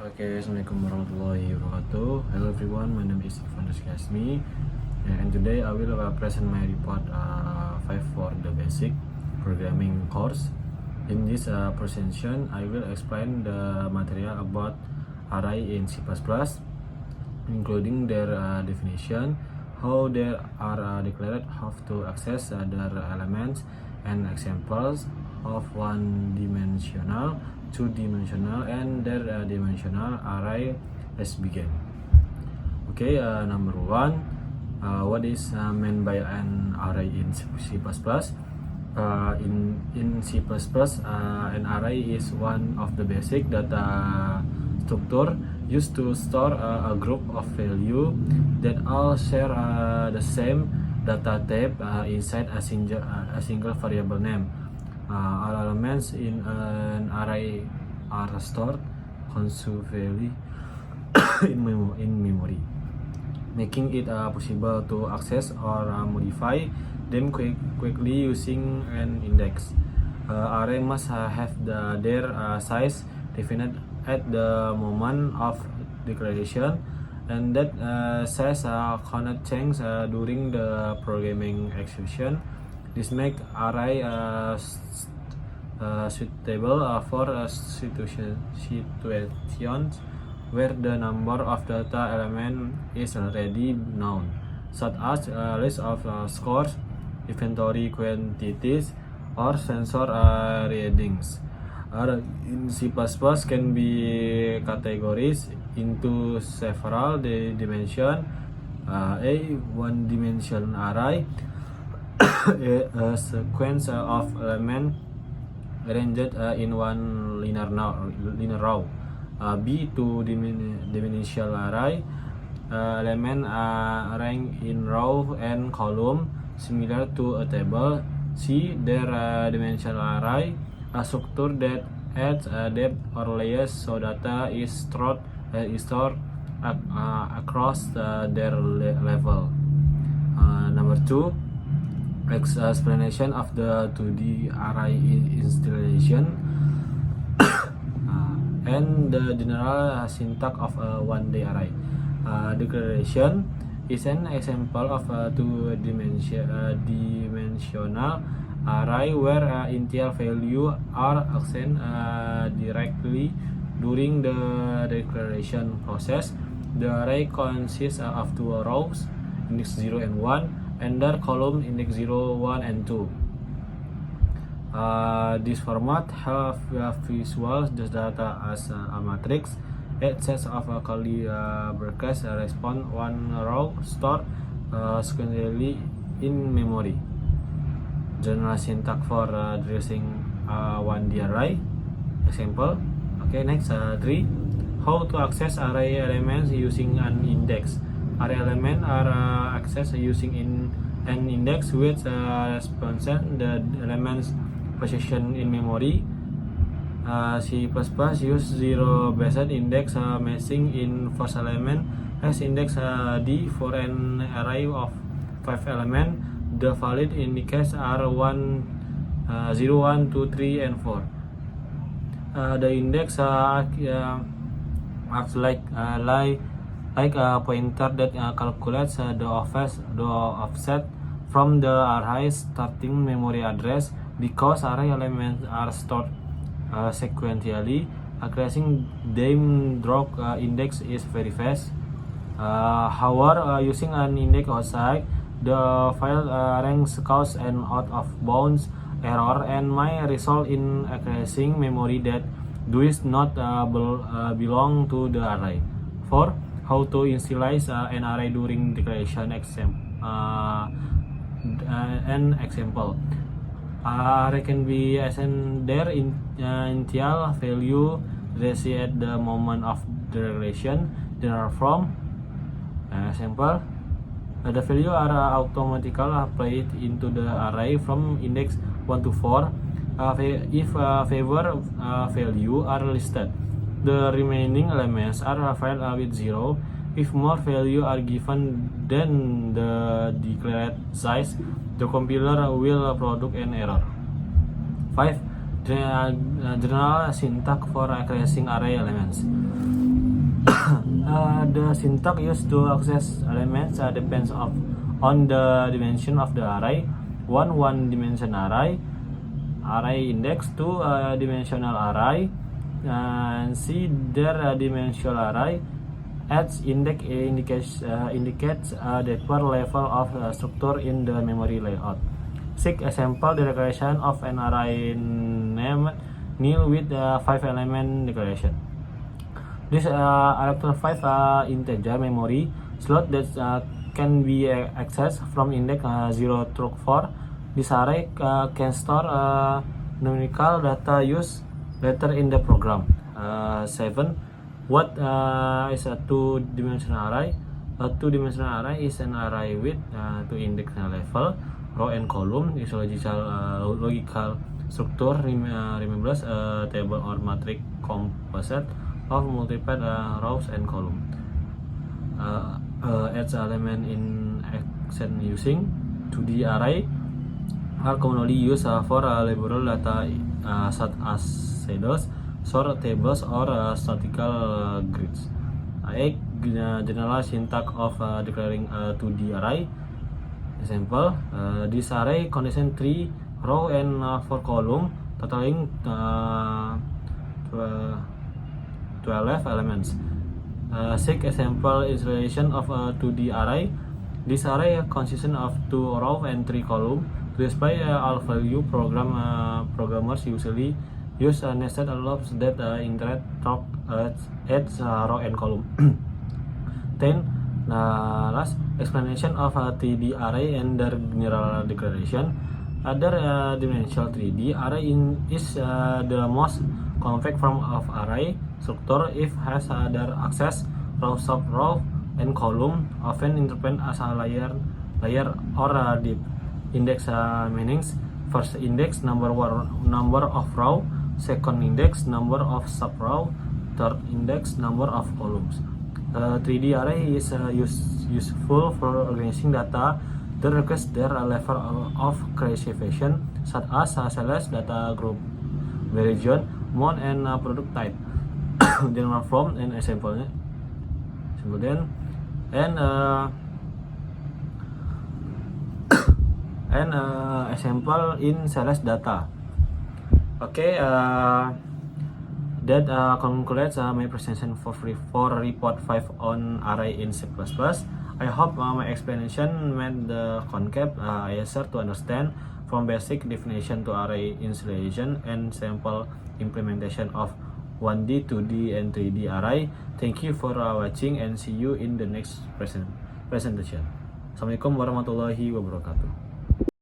Okay, Assalamualaikum warahmatullahi wabarakatuh. Hello everyone, my name is Ivan Rizky, and today I will present my report 5 for the basic programming course. In this presentation, I will explain the material about array in C++, including their definition, how they are declared, how to access their elements, and examples of one-dimensional, two-dimensional, and their dimensional array. Let's begin. Okay, number one, what is meant by an array in C++? In C++, an array is one of the basic data structure used to store a group of value that all share the same data type inside a single variable name. All elements in an array are stored consecutively in memory, making it possible to access or modify them quickly using an index. Array must have their size defined at the moment of declaration, and that size cannot change during the programming execution. This makes array suitable for situations where the number of data element is already known, such as a list of scores, inventory quantities, or sensor readings. In C++ can be categorized into several dimensions. A one-dimensional array, a sequence of elements arranged in one linear row. B two-dimensional array, elements arranged in row and column similar to a table. C their dimensional array, a structure that adds depth or layers so data is stored across their level. Number two, explanation of the 2D array installation and the general syntax of a 1D array. Declaration is an example of a two-dimensional array where initial value are accessed directly during the declaration process. The array consists of two rows, index 0 and 1, and their column index 0, 1, and 2. This format have visual the data as a matrix. Eight sets of curly brackets respond one row stored sequentially in memory. General syntax for addressing 1D array. Example. Okay, next 3. How to access array elements using an index. Array elements are accessed using an index which represents the elements position in memory. C++ use zero-based index matching in first element as index D for an array of 5 elements. The valid indices are 1, 0, 1, 2, 3, and 4. The index acts like a pointer that calculates the offset from the array's starting memory address. Because array elements are stored sequentially, accessing them through index is very fast. However, using an index outside the file ranks cause an out of bounds error and might result in accessing memory that does not belong to the array. 4. How to initialize an array during declaration. An example. Array can be assigned their initial value received at the moment of declaration. General form. Example. The value are automatically applied into the array from index 1 to 4 if favor value are listed. The remaining elements are filled with 0. If more value are given than the declared size, the compiler will produce an error. 5. General syntax for accessing array elements. The syntax used to access elements depends on the dimension of the array. One dimension array index, two dimensional array, and see their dimensional array. Each index indicates the per level of structure in the memory layout. 6 example declaration of an array named nil with 5 element declaration. This electron 5 integer memory slot that can be accessed from index 0 through 4. This array can store numerical data used later in the program. 7. What is a two-dimensional array? A two-dimensional array is an array with two index level, row and column. Is logical structure resembles a table or matrix composite of multiple rows and columns. Adds element in action using 2D array are commonly used for labelable data such as shadows, sort tables, or statistical grids. A general syntax of declaring a 2D array. Example: this array contains 3 rows and 4 columns, totaling 12 elements. 6 example illustration of a 2D array. This array consists of 2 rows and 3 columns. To display all value, programmers usually use nested loops that interact at row and column. 10. Last explanation of a 3D array and their general declaration. Other dimensional 3D array is the most compact form of array structure. If has other access row, sub-row, and column, often interpreted as a layer or deep. Index meanings: first index number of row, second index number of sub-row, third index number of columns. 3D array is useful for organizing data that requires their level of classification, such as sales, data group, region, month, and product type. General form and example then, and example in sales data. Okay, that concludes my presentation for report 5 on array in C++. I hope my explanation made the concept easier to understand, from basic definition to array installation and sample implementation of 1D, 2D, and 3D array. Thank you for watching and see you in the next presentation. Assalamualaikum warahmatullahi wabarakatuh.